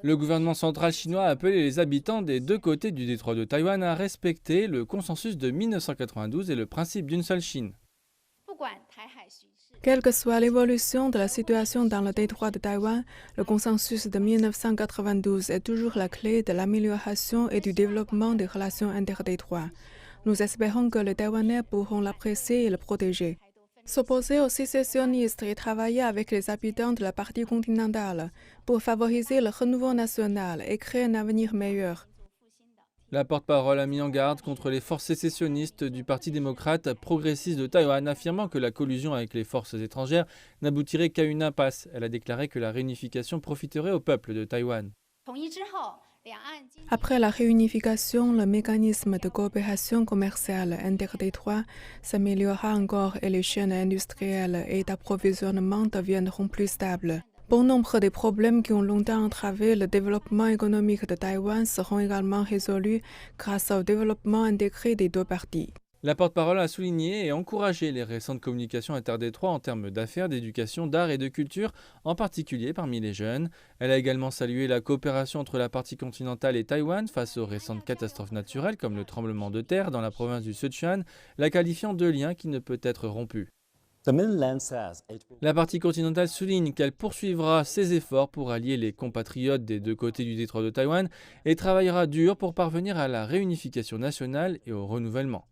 Le gouvernement central chinois a appelé les habitants des deux côtés du détroit de Taïwan à respecter le consensus de 1992 et le principe d'une seule Chine. Quelle que soit l'évolution de la situation dans le détroit de Taïwan, le consensus de 1992 est toujours la clé de l'amélioration et du développement des relations interdétroits. Nous espérons que les Taïwanais pourront l'apprécier et le protéger. S'opposer aux sécessionnistes et travailler avec les habitants de la partie continentale pour favoriser le renouveau national et créer un avenir meilleur. La porte-parole a mis en garde contre les forces sécessionnistes du Parti démocrate progressiste de Taïwan, affirmant que la collusion avec les forces étrangères n'aboutirait qu'à une impasse. Elle a déclaré que la réunification profiterait au peuple de Taïwan. Après la réunification, le mécanisme de coopération commerciale interdétroit s'améliorera encore et les chaînes industrielles et d'approvisionnement deviendront plus stables. Bon nombre des problèmes qui ont longtemps entravé le développement économique de Taïwan seront également résolus grâce au développement intégré des deux parties. La porte-parole a souligné et encouragé les récentes communications interdétroits en termes d'affaires, d'éducation, d'art et de culture, en particulier parmi les jeunes. Elle a également salué la coopération entre la partie continentale et Taïwan face aux récentes catastrophes naturelles comme le tremblement de terre dans la province du Sichuan, la qualifiant de lien qui ne peut être rompu. La partie continentale souligne qu'elle poursuivra ses efforts pour allier les compatriotes des deux côtés du détroit de Taïwan et travaillera dur pour parvenir à la réunification nationale et au renouvellement.